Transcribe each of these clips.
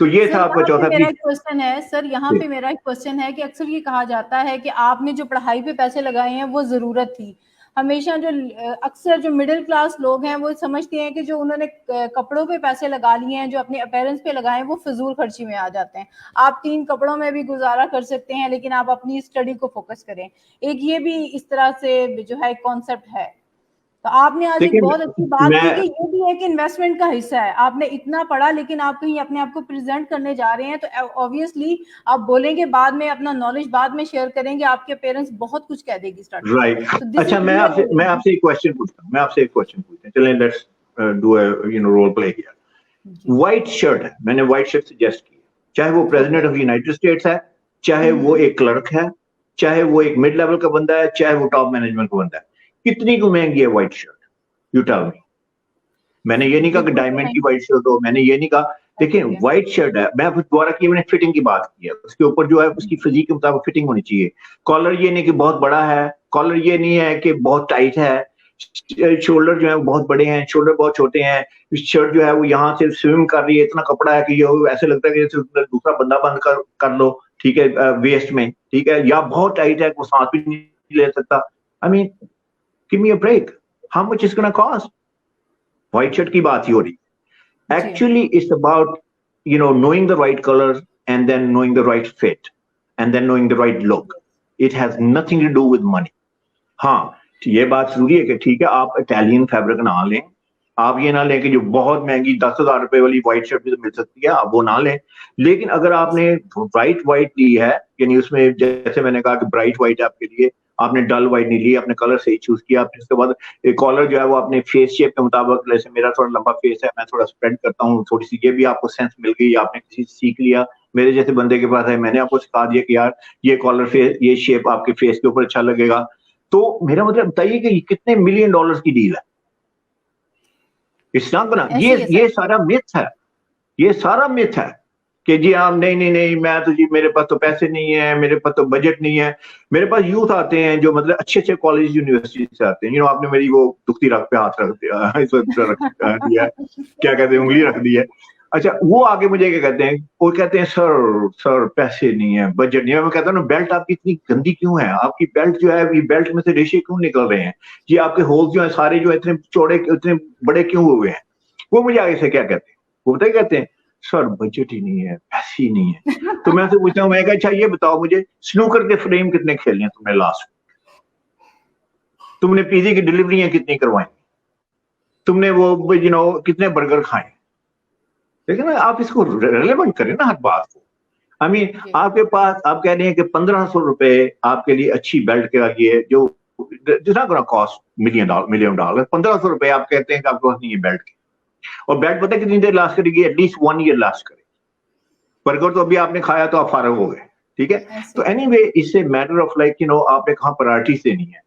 तो ये था सर आपका यहाँ पे चौथा मेरा पीस। एक क्वेश्चन है, सर यहाँ पे मेरा एक क्वेश्चन है कि अक्सर ये कहा जाता है कि आपने जो पढ़ाई पे पैसे लगाए हैं वो जरूरत थी। हमेशा जो अक्सर जो मिडिल क्लास लोग हैं वो समझते हैं कि जो उन्होंने कपड़ों पे पैसे लगा लिए हैं, जो अपने अपीयरेंस पे लगाए हैं, वो फिजूल खर्ची में आ जाते हैं। आप 3 कपड़ों में भी गुजारा कर सकते हैं, लेकिन आप अपनी स्टडी को फोकस करें। एक ये भी इस तरह से जो है कॉन्सेप्ट है। तो आपने आज एक देखिए बहुत अच्छी बात की कि मैं ये भी है कि इन्वेस्टमेंट का हिस्सा है। आपने इतना पढ़ा लेकिन आप कहीं अपने आप को प्रेजेंट करने जा रहे हैं, तो ऑब्वियसली आप बोलेंगे बाद में, अपना नॉलेज बाद में शेयर करेंगे, आपके पेरेंट्स बहुत कुछ कह देगी स्टार्टिंग में। राइट। तो दिस अच्छा, इज रियल। मैं आपसे एक क्वेश्चन पूछता हूँ, चलें, let's do role play here. जी। व्हाइट शर्ट है, मैंने व्हाइट शर्ट सजेस्ट की, चाहे वो president okay. Of United States है, चाहे वो एक क्लर्क है, चाहे वो एक मिड लेवल का बंदा है, चाहे वो टॉप मैनेजमेंट का बंदा है, कितनी को महंगी है white shirt? You tell me. मैंने ये नहीं कहा कि बिल्कुल भी डायमंड की नहीं। व्हाइट शर्ट हो, मैंने ये नहीं कहा। देखिए ओके। व्हाइट शर्ट है, मैं दोबारा की मैंने फिटिंग की बात की है, उसके ऊपर जो है उसकी फिजिक के मुताबिक फिटिंग होनी चाहिए। कॉलर ये नहीं कि बहुत बड़ा है, कॉलर ये नहीं है कि बहुत टाइट है, शोल्डर जो है वो बहुत बड़े हैं, शोल्डर बहुत छोटे हैं, शर्ट जो है वो यहाँ से स्विम कर रही है, इतना कपड़ा है कि ये ऐसे लगता है कि जैसे दूसरा बंदा बंद कर लो, ठीक है, वेस्ट में, ठीक है, या बहुत टाइट है कि वो सांस भी नहीं ले सकता। I mean, give me a break, how much is gonna cost? White shirt की बात ही हो रही। जी। Actually, it's about, knowing the right colors and then knowing the right fit and then knowing the right look. It has nothing to do with money. हाँ, ये बात जरूरी है कि ठीक है आप इटालियन फैब्रिक ना लें, आप ये ना लें कि जो बहुत महंगी 10,000 रुपए वाली व्हाइट शर्ट भी तो मिल सकती है, आप वो ना लें। लेकिन अगर आपने ब्राइट व्हाइट ली है, यानी उसमें जैसे मैंने कहा कि ब्राइट व्हाइट आपके लिए, आपने डल व्हाइट नहीं ली, आपने कलर सही चूज किया, आपने उसके बाद कॉलर जो है वो अपने फेस शेप के मुताबिक, जैसे मेरा थोड़ा लंबा फेस है, मैं थोड़ा स्प्रेड करता हूँ, थोड़ी सी ये भी आपको सेंस मिल गई, आपने किसी से सीख लिया, मेरे जैसे बंदे के पास है, मैंने आपको सिखा दिया कि यार ये कॉलर फेस, ये शेप आपके फेस के ऊपर अच्छा लगेगा। तो मेरा मतलब बताइए कि कितने मिलियन डॉलर्स की डील है। इट्स नॉट गोना, ऐसे ही है ये सर। सारा मिथ है, ये सारा मिथ है कि जी आप नहीं नहीं नहीं, मैं तो जी मेरे पास तो पैसे नहीं है, मेरे पास तो बजट नहीं है। मेरे पास यूथ आते हैं जो मतलब अच्छे अच्छे कॉलेज यूनिवर्सिटी से आते हैं, आपने मेरी वो दुखती रख पे हाथ रख दिया, इस वक्त रख दिया है, क्या कहते हैं, उंगली रख दी है। अच्छा, वो आगे मुझे क्या कहते हैं, वो कहते हैं सर सर पैसे नहीं है, बजट नहीं है। मैं कहता हूँ ना, बेल्ट आपकी इतनी गंदी क्यों है? आपकी बेल्ट जो है, ये बेल्ट में से रेशे क्यों निकल रहे हैं? ये आपके होल जो है सारे जो है इतने चौड़े, इतने बड़े क्यों हुए हैं? वो मुझे आगे से क्या कहते हैं, वो बताए कहते हैं सर बजट ही नहीं है, पैसे ही नहीं है। तो मैं से पूछता हूँ, मैं अच्छा ये बताओ मुझे, स्नूकर के फ्रेम कितने खेले हैं तुमने लास्ट? तुमने पिज्जे की डिलीवरियां कितनी करवाई? तुमने वो कितने बर्गर खाए? लेकिन आप इसको रेलेवेंट करें ना हर बात को। आई मीन, आपके पास आप कह रहे हैं कि 1,500 रुपए आपके लिए अच्छी बेल्ट के लिए, जो जितना कॉस्ट मिलियन डॉलर, 1,500 रुपए आप कहते हैं कि आपके पास नहीं है बेल्ट की। और बेल्ट पता है कितनी देर लास्ट करेगी? एटलीस्ट 1 ईयर लास्ट करेगी। बर्गर तो अभी आपने खाया तो आप फारग हो गए, ठीक है। तो एनीवे, इससे मैटर ऑफ लाइक आपने कहाँ प्रायोरिटीज देनी है।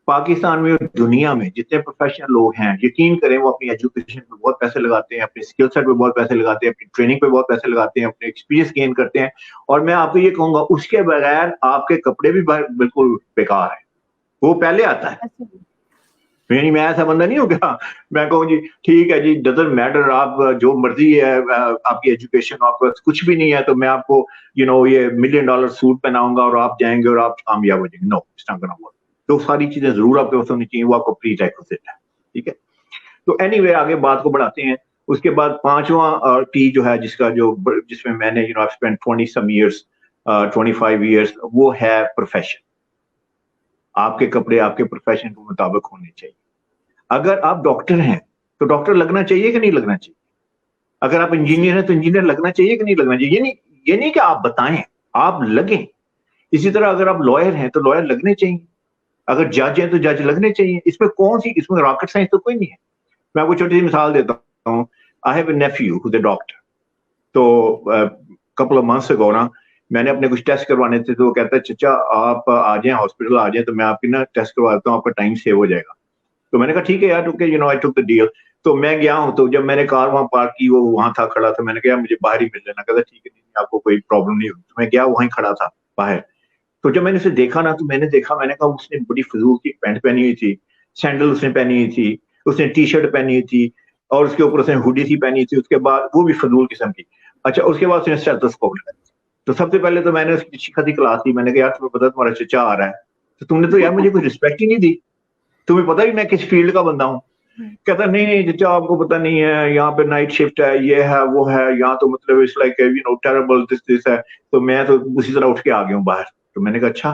पाकिस्तान में और दुनिया में जितने प्रोफेशनल लोग हैं, यकीन करें वो अपनी एजुकेशन पे बहुत पैसे लगाते हैं, अपने स्किल सेट पे बहुत पैसे लगाते हैं, अपनी ट्रेनिंग पे बहुत पैसे लगाते हैं, अपने एक्सपीरियंस गेन करते हैं। और मैं आपको ये कहूंगा, उसके बगैर आपके कपड़े भी बिल्कुल बेकार है, वो पहले आता है। यानी मैं ऐसा बंदा नहीं हो गया, मैं कहूँ जी ठीक है जी, डजंट मैटर, आप जो मर्जी है, आपकी एजुकेशन, आपके पास कुछ भी नहीं है, तो मैं आपको ये मिलियन डॉलर सूट पहनाऊंगा और आप जाएंगे और आप कामयाब हो जाएंगे। No, it's not gonna work. तो सारी चीजें जरूर आपके पास होनी चाहिए, वो आपको प्री रिक्विजिट है, ठीक है। तो एनीवे, आगे बात को बढ़ाते हैं। उसके बाद पांचवा टी जो है, जिसमें मैंने I spend 20 some years, 25 years, वो है प्रोफेशन। आपके कपड़े आपके प्रोफेशन के मुताबिक होने चाहिए। अगर आप डॉक्टर हैं तो डॉक्टर लगना चाहिए कि नहीं लगना चाहिए? अगर आप इंजीनियर हैं तो इंजीनियर लगना चाहिए कि नहीं लगना चाहिए? ये नहीं कि आप बताएं, आप लगें। इसी तरह अगर आप लॉयर हैं तो लॉयर लगने चाहिए, अगर जज हैं तो जज लगने चाहिए। इसमें रॉकेट साइंस तो कोई नहीं है। मैं आपको छोटी सी मिसाल देता हूँ। I have a nephew who is a doctor. तो कपल ऑफ मंथ्स अगो ना, मैंने अपने कुछ टेस्ट करवाने थे, तो वो कहता है चचा आप आ जाएं हॉस्पिटल, आ जाएं तो मैं आपकी ना टेस्ट करवा देता हूँ, आपका टाइम सेव हो जाएगा। तो मैंने कहा ठीक है यार, okay, I took the deal. तो मैं गया हूँ, तो जब मैंने कार वहां पार्क की, वो वहां था खड़ा था, मैंने कहा मुझे बाहर ही मिल लेना। कहता ठीक है, नहीं आपको कोई प्रॉब्लम नहीं होगी। तो मैं गया, वहीं खड़ा था बाहर। तो जब मैंने उसे देखा ना, तो मैंने कहा उसने बड़ी फजूल की पैंट पहनी हुई थी, सैंडल उसने पहनी हुई थी, उसने टी शर्ट पहनी हुई थी, और उसके ऊपर उसने हुडी सी पहनी थी, उसके बाद वो भी फजूल किस्म की। अच्छा, उसके बाद उसने स्टेथोस्कोप लगाया। तो सबसे पहले तो मैंने उसकी अच्छी खासी क्लास ली, मैंने कहा यार तुम्हें पता तुम्हारा चचा आ रहा है, तो तुमने तो यार मुझे कोई रिस्पेक्ट ही नहीं दी, तुम्हें पता ही मैं किस फील्ड का बंदा हूँ। कहता नहीं नहीं चचा आपको पता नहीं है, यहाँ पे नाइट शिफ्ट है, ये है वो है, यहाँ तो मतलब it's like you no terrible this है। तो मैं तो उसी तरह उठ के आ गया हूँ बाहर। तो मैंने कहा अच्छा,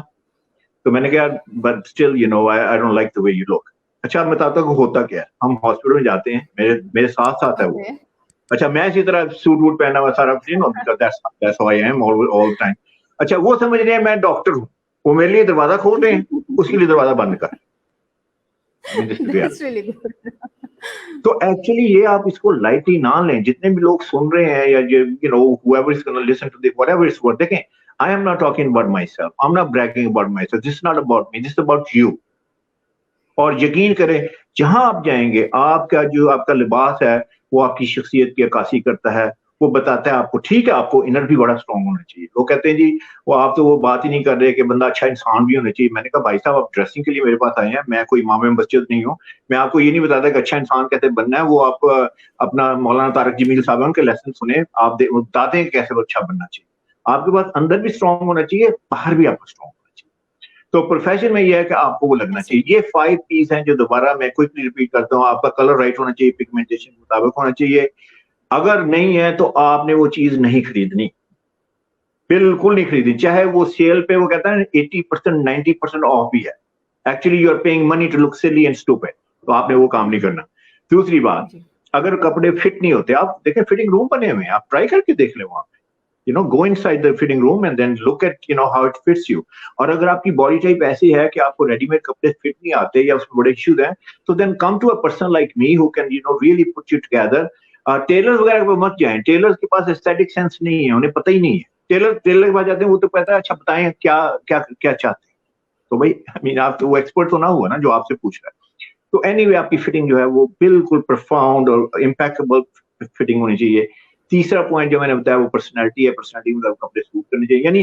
तो मैंने कहा but still you know I don't like the way you look. अच्छा मैं बताता हूँ होता क्या है, हम हॉस्पिटल में जाते हैं, मेरे मेरे साथ साथ है वो। Okay. अच्छा मैं इसी तरह सूट वूट पहना हुआ सारा, you know that's how I am all time. अच्छा वो समझ रहे हैं मैं डॉक्टर हूँ, वो मेरे लिए दरवाजा खोल रहे हैं, उसके लिए दरवाजा बंद कर। That's really good. तो एक्चुअली ये आप इसको लाइटली ना लें, जितने भी लोग सुन रहे हैं या you know whoever is going to listen to this whatever is what, देखें I am not talking about myself, I'm not bragging about myself, this is not about me, this is about you। और यकीन करें जहां आप जाएंगे आपका जो आपका लिबास है वो आपकी शख्सियत की अक्कासी करता है, वो बताता है आपको। ठीक है आपको इनर भी बड़ा स्ट्रांग होना चाहिए। लोग कहते हैं जी वो आप तो वो बात ही नहीं कर रहे कि बंदा अच्छा इंसान भी होना चाहिए। मैंने कहा भाई साहब आप ड्रेसिंग के लिए मेरे पास आए हैं, मैं कोई इमाम मस्जिद नहीं हूँ। मैं आपको ये नहीं बताता कि अच्छा इंसान कैसे बनना है, वो आप अपना मौलाना तारक जमील साहब उनके लेसन सुने, आप बताते हैं कैसे अच्छा बनना चाहिए। आपके पास अंदर भी स्ट्रांग होना चाहिए, बाहर भी आपको स्ट्रांग होना चाहिए। तो प्रोफेशन में यह है कि आपको वो लगना चाहिए। ये 5 पीस हैं जो दोबारा मैं क्विकली रिपीट करता हूँ। आपका कलर राइट होना चाहिए, पिगमेंटेशन के मुताबिक होना चाहिए। अगर नहीं है तो आपने वो चीज नहीं खरीदनी, बिल्कुल नहीं खरीदनी, चाहे वो सेल पे वो कहता है 80% 90% ऑफ भी है। Actually you are paying money to look silly and stupid, तो आपने वो काम नहीं करना। दूसरी बात, अगर कपड़े फिट नहीं होते, आप देखें फिटिंग रूम बने हुए हैं, आप ट्राई करके देख लें वहां पे, you know go inside the fitting room and then look at you know how it fits you। और अगर आपकी बॉडी टाइप ऐसी है कि आपको रेडीमेड कपड़े फिट नहीं आते या उसमें बड़े इश्यूज हैं, तो then come to a person like me who can you know really put you together. Tailor वगैरह पे मत जाएं, टेलर्स के पास एस्थेटिक सेंस नहीं है, उन्हें पता ही नहीं है। टेलर के पास जाते हैं वो तो कहता है अच्छा बताएं क्या क्या क्या चाहते हैं। तो भाई आई मीन आप तो वो एक्सपर्ट तो ना हुआ ना जो आपसे पूछ रहा है। तो एनीवे आपकी फिटिंग जो है वो बिल्कुल प्रोफाउंड और इम्पेक्टेबल फिटिंग होनी चाहिए। तीसरा पॉइंट जो मैंने बताया वो पर्सनैलिटी है, पर्सनैलिटी में कपड़े सूट करने चाहिए। यानी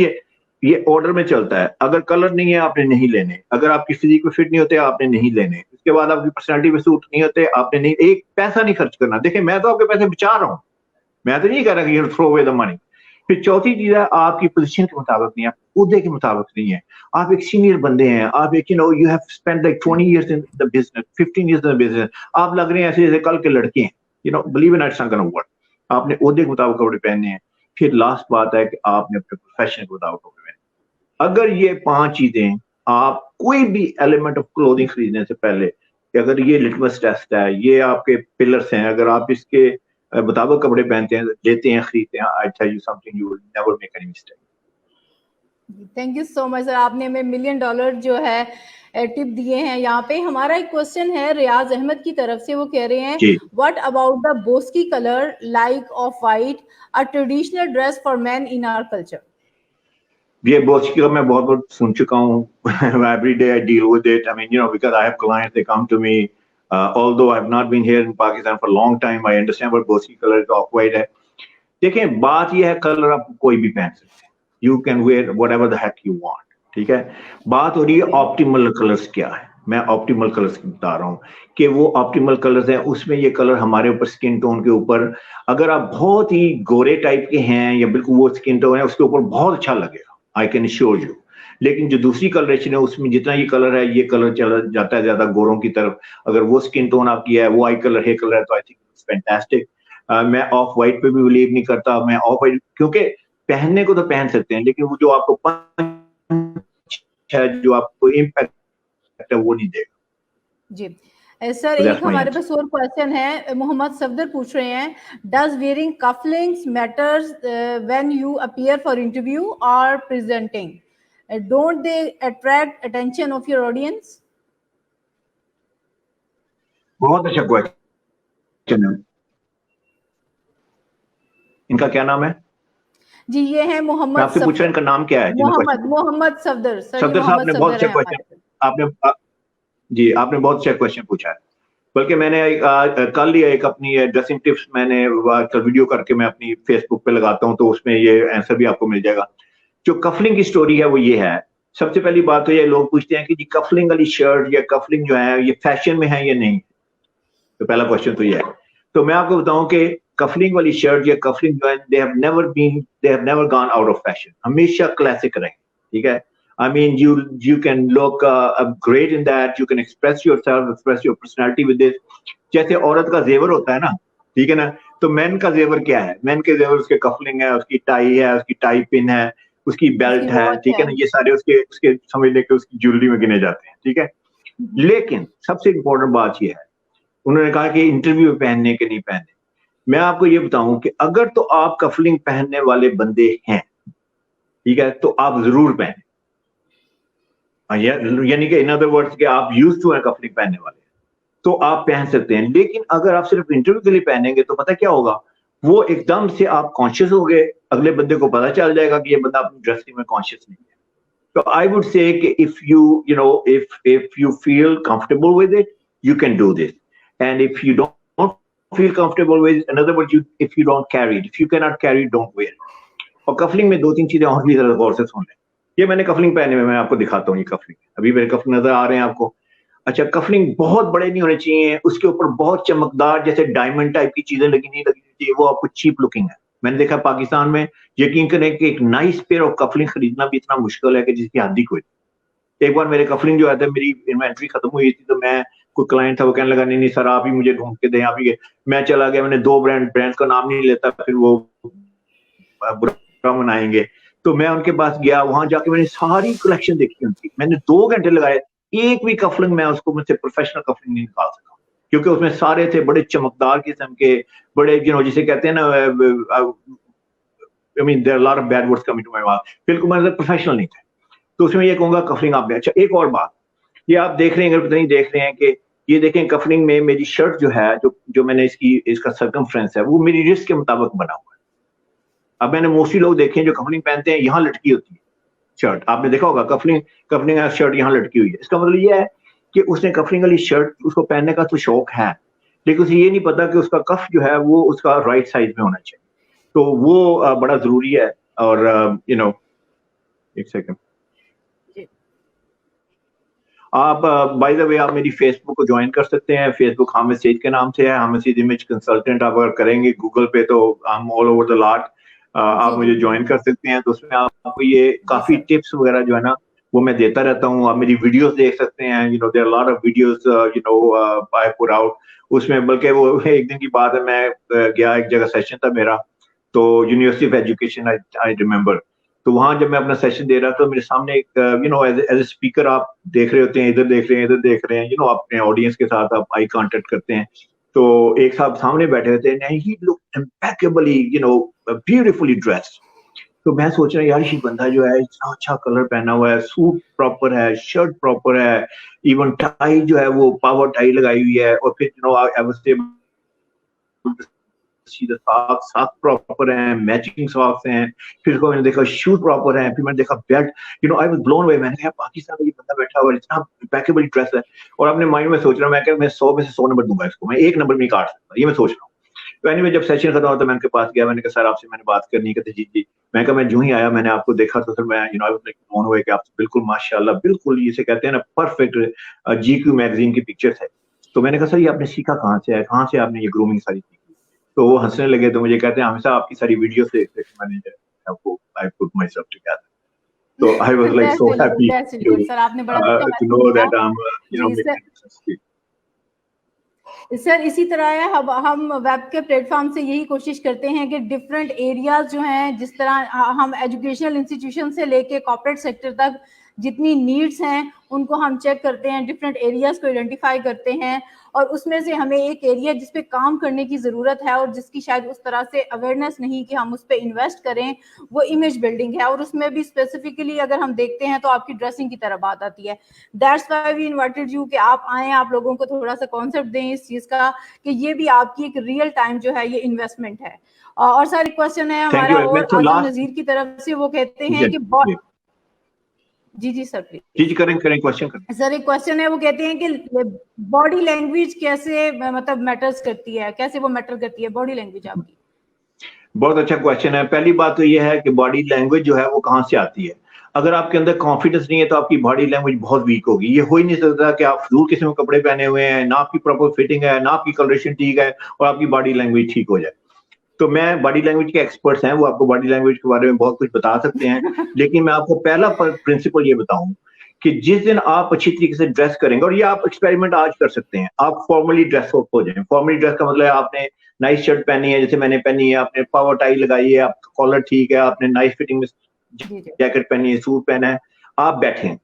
ये ऑर्डर में चलता है, अगर कलर नहीं है आपने नहीं लेने, अगर आपकी फिजिक में फिट नहीं होते आपने नहीं लेने, उसके बाद आपकी पर्सनैलिटी में सूट नहीं होते आपने नहीं, एक पैसा नहीं खर्च करना। देखिए मैं तो आपके पैसे बचा रहा हूँ, मैं तो नहीं कह रहा कि you throw away the money. फिर चौथी चीज है आपकी पोजीशन के मुताबिक नहीं है, उहदे के मुताबिक नहीं है। आप एक सीनियर बंदे हैं, आप एक you have spent like 20 years in the business, 15 years in the business, आप लग रहे हैं ऐसे जैसे कल के लड़के हैं, you know believe in its not gonna work. आपने ओहदे के मुताबिक कपड़े पहनने हैं। फिर लास्ट बात है कि आपने अपने प्रोफेशन के मुताबिक कपड़े पहने। अगर ये 5 चीजें, आप कोई भी एलिमेंट ऑफ क्लोथिंग खरीदने से पहले, अगर ये लिटमस टेस्ट है, ये आपके पिलर्स हैं, अगर आप इसके मुताबिक कपड़े पहनते हैं, लेते हैं, खरीदते हैं, I tell you something, you will never make any mistake. Thank you so much sir, आपने हमें $1 million जो है टिप दिए हैं। यहाँ पे हमारा एक क्वेश्चन है रियाज अहमद की तरफ से, वो कह रहे हैं what about the boski colour like of white, a traditional dress for men in our culture. ये बोस्की का मैं बहुत बहुत सुन चुका हूँ। Every day I deal with it, I mean you know because I have clients they come to me, although I have not been here in Pakistan for a long time, I understand what Boski colour का of white है। देखें बात ये है colour आप कोई भी पहन सकते हैं, you can wear whatever the heck you want, ठीक है। बात हो रही है ऑप्टिमल कलर्स क्या है। मैं ऑप्टिमल कलर्स बता रहा हूँ कि वो ऑप्टिमल कलर्स हैं, उसमें ये कलर हमारे ऊपर स्किन टोन के ऊपर, अगर आप बहुत ही गोरे टाइप के हैं या बिल्कुल वो स्किन टोन है उसके ऊपर बहुत अच्छा लगेगा, आई कैन श्योर यू। लेकिन जो दूसरी कलरेशन है उसमें जितना ये कलर है, ये कलर चला जाता है ज्यादा गोरों की तरफ। अगर वो स्किन टोन आपकी है, वो आई कलर है कलर है, तो आई थिंक इट्स फैंटास्टिक। मैं ऑफ वाइट पे भी बिलीव नहीं करता। मैं ऑफ वाइट क्योंकि पहनने को तो पहन सकते हैं, लेकिन वो जो आपको पंच है, जो आपको इम्पैक्ट है, वो नहीं देगा जी सर। एक हमारे पास और क्वेश्चन है, मोहम्मद सफदर पूछ रहे हैं, does wearing cufflinks matters when you appear for interview और presenting, don't they attract attention of your audience. बहुत अच्छा क्वेश्चन है। इनका क्या नाम है जी? ये है मोहम्मद, आपसे पूछ रहे हैं, इनका नाम क्या है? मोहम्मद सफदर। सफदर साहब ने बहुत अच्छा क्वेश्चन, आपने जी आपने बहुत अच्छा क्वेश्चन पूछा है। बल्कि मैंने कल ही एक अपनी ड्रेसिंग टिप्स मैंने वीडियो करके मैं अपनी फेसबुक पे लगाता हूँ, तो उसमें ये आंसर भी आपको मिल जाएगा। जो कफलिंग की स्टोरी है वो ये है। सबसे पहली बात तो ये लोग पूछते हैं कि जी कफलिंग वाली शर्ट या कफलिंग जो है ये फैशन में है या नहीं। तो पहला क्वेश्चन तो ये है। तो मैं आपको बताऊं कि कफलिंग वाली शर्ट या कफलिंग जो है they have never gone out of fashion, हमेशा क्लासिक रहे, ठीक है। I mean, you can look great in that. You can express yourself, express your personality with this. जैसे औरत का जेवर होता है ना, ठीक है ना, तो मैन का जेवर क्या है? मैन के जेवर उसके कफलिंग है, उसकी टाई है, उसकी टाई पिन है, उसकी बेल्ट है, ठीक है ना, ये सारे उसके उसके समझ लेके उसकी ज्वेलरी में गिने जाते हैं, ठीक है। लेकिन सबसे इम्पोर्टेंट बात ये है, उन्होंने कहा कि इंटरव्यू में पहनने के नहीं पहनने। मैं आपको ये बताऊं कि अगर तो आप कफलिंग पहनने वाले बंदे हैं, ठीक है, तो आप जरूर पहने, यानी कि इन अदर वर्ड्स कि आप यूज्ड टू हैं कफलिंग पहनने वाले, तो आप पहन सकते हैं। लेकिन अगर आप सिर्फ इंटरव्यू के लिए पहनेंगे तो पता क्या होगा, वो एकदम से आप कॉन्शियस हो गए, अगले बंदे को पता चल जाएगा कि ये बंदा अपनी ड्रेसिंग में कॉन्शियस नहीं है। तो आई वुड से कि if you feel comfortable with it, you can do this, and if you don't feel comfortable with, in other words, if you don't carry it, if you can not carry, don't wear. और cufflink में 2-3 चीजें और भी जरा गौर से सुन लें। ये मैंने कफलिंग पहने में, मैं आपको दिखाता हूँ ये कफलिंग, अभी मेरे कफलिंग नजर आ रहे हैं आपको। अच्छा, कफलिंग बहुत बड़े नहीं होने चाहिए, उसके ऊपर बहुत चमकदार जैसे डायमंड टाइप की चीजें लगी नहीं चाहिए, वो आपको चीप लुकिंग है। मैंने देखा पाकिस्तान में, यकीन करें कि एक नाइस पेयर ऑफ कफलिंग खरीदना भी इतना मुश्किल है कि जिसकी हद ही कोई। एक बार मेरे कफलिंग जो है था, मेरी इन्वेंट्री खत्म हुई थी, तो मैं, कोई क्लाइंट था, वो कहने लगा नहीं सर आप ही मुझे ढूंढ के दें, आप ही। मैं चला गया, मैंने 2 ब्रांड्स का नाम नहीं लेता, फिर वो बुरा मनाएंगे। तो मैं उनके पास गया, वहां जाके मैंने सारी कलेक्शन देखी उनकी, मैंने 2 घंटे लगाए, एक भी कफलिंग मैं उसको मुझसे प्रोफेशनल कफलिंग नहीं निकाल सका, क्योंकि उसमें सारे थे बड़े चमकदार किस्म के, बड़े जिसे कहते हैं ना, I mean there are lot of bad words coming to my mouth, बिल्कुल मतलब प्रोफेशनल नहीं थे। तो उसमें ये कहूंगा कफलिंग आपने। अच्छा, एक और बात, ये आप देख रहे हैं, अगर पता नहीं देख रहे हैं कि ये देखें कफलिंग में मेरी शर्ट जो है, जो मैंने इसका सर्कमफ्रेंस है, वो मेरी रिस्ट के मुताबिक बना हुआ है। अब मैंने मोस्टली लोग देखे हैं जो कफलिंग पहनते हैं, यहाँ लटकी होती है शर्ट, आपने देखा होगा कफलिंग शर्ट यहाँ लटकी हुई है। इसका मतलब ये है कि उसने कफलिंग वाली शर्ट, उसको पहनने का तो शौक है, लेकिन उसे ये नहीं पता कि उसका कफ जो है वो उसका राइट साइज में होना चाहिए, तो वो बड़ा जरूरी है। और एक सेकंड, आप बाय द वे आप मेरी फेसबुक को ज्वाइन कर सकते हैं, फेसबुक हामिद सईद के नाम से है, हामिद सईद इमेज कंसल्टेंट। आप अगर करेंगे गूगल पे तो I am all over the lot, आप मुझे ज्वाइन कर सकते हैं। तो उसमें आपको ये काफी टिप्स वगैरह जो है ना वो मैं देता रहता हूँ, आप मेरी वीडियोस देख सकते हैं, there are lot of videos I put out उसमें। बल्कि वो एक दिन की बात है, मैं गया, एक जगह सेशन था मेरा, तो university of education I remember, तो वहां जब मैं अपना सेशन दे रहा था, मेरे सामने एक एज ए स्पीकर आप देख रहे होते हैं, इधर देख रहे हैं, इधर देख रहे हैं, आप अपने ऑडियंस के साथ आप आई कांटेक्ट करते हैं। तो एक साहब सामने बैठे हुए थे, he looked impeccably beautifully dressed. तो मैं सोच रहा यार ये बंदा जो है इतना अच्छा कलर पहना हुआ है, सूट प्रॉपर है, शर्ट प्रॉपर है, इवन टाई जो है वो पावर टाई लगाई हुई है, और फिर आई वाज सॉक्स प्रॉपर हैं, मैचिंग सॉक्स हैं, फिर उसको मैंने देखा शूज प्रॉपर हैं, फिर मैंने देखा belt, I was blown away. मैंने कहा पाकिस्तान में ये बंदा बैठा हुआ है, इतना इम्पेकेबल ड्रेस है, और अपने माइंड में सोच रहा हूँ मैं 100 में से 100 नंबर दूंगा इसको, मैं 1 नंबर नहीं काट सकता, ये मैं सोच रहा हूँ। तो एनीवे जब सेशन खत्म हुआ तो मैं उनके पास गया, मैंने कहा सर आपसे मैंने बात करनी है। कहते जी। मैं कहा मैं जो ही आया मैंने आपको देखा तो सर मैं आई वाज लाइक ब्लोन अवे कि आप बिल्कुल माशाल्लाह, बिल्कुल जिसे कहते हैं ना परफेक्ट GQ मैगजीन की पिक्चर्स है। तो मैंने कहा सर ये आपने सीखा कहाँ से है, कहाँ से आपने ये ग्रूमिंग सारी सीखी? तो वो हंसने लगे, तो मुझे कहते हैं हमेशा आपकी सारी वीडियो से मैंने आपको I put myself together. तो I was like so happy sir, आपने बड़ा अच्छा to know that I am sir इसी तरह है, हम वेब के प्लेटफॉर्म से यही कोशिश करते हैं कि डिफरेंट एरियाज जो हैं, जिस तरह हम एजुकेशनल इंस्टीट्यूशन से लेके कॉर्पोरेट सेक्टर तक जितनी नीड्स हैं उनको हम चेक करते हैं, डिफरेंट एरियाज को आइडेंटिफाई करते हैं, और उसमें से हमें एक एरिया जिस पे काम करने की ज़रूरत है और जिसकी शायद उस तरह से अवेयरनेस नहीं कि हम उस पर इन्वेस्ट करें, वो इमेज बिल्डिंग है। और उसमें भी स्पेसिफिकली अगर हम देखते हैं तो आपकी ड्रेसिंग की तरह बात आती है। That's why we invited you कि आप आएँ, आप लोगों को थोड़ा सा कॉन्सेप्ट दें इस चीज़ का कि ये भी आपकी एक रियल टाइम जो है ये इन्वेस्टमेंट है। और सर एक क्वेश्चन है हमारा और आजम नज़ीर की तरफ से, वो कहते हैं कि जी सर प्लीज जी करें क्वेश्चन करें सर। एक क्वेश्चन है, वो कहते हैं कि बॉडी लैंग्वेज कैसे मतलब मैटर्स करती है, कैसे वो मैटर करती है बॉडी लैंग्वेज आपकी? बहुत अच्छा क्वेश्चन है। पहली बात तो ये है कि बॉडी लैंग्वेज जो है वो कहाँ से आती है। अगर आपके अंदर कॉन्फिडेंस नहीं है तो आपकी बॉडी लैंग्वेज बहुत वीक होगी। ये हो ही नहीं सकता कि आप फजूल किस्म के कपड़े पहने हुए हैं, ना आपकी प्रॉपर फिटिंग है, ना आपकी कलरेशन ठीक है और आपकी बॉडी लैंग्वेज ठीक हो जाए। तो मैं बॉडी लैंग्वेज के एक्सपर्ट्स हैं, वो आपको बॉडी लैंग्वेज के बारे में बहुत कुछ बता सकते हैं, लेकिन मैं आपको पहला प्रिंसिपल ये बताऊं कि जिस दिन आप अच्छी तरीके से ड्रेस करेंगे, और ये आप एक्सपेरिमेंट आज कर सकते हैं, आप फॉर्मली ड्रेस अप हो जाएं। फॉर्मली ड्रेस का मतलब है आपने नाइस शर्ट पहनी है, जैसे मैंने पहनी है, आपने पावर टाई लगाई है, आपका कॉलर ठीक है, आपने नाइस फिटिंग में जैकेट पहनी है, सूट पहना है, आप बैठे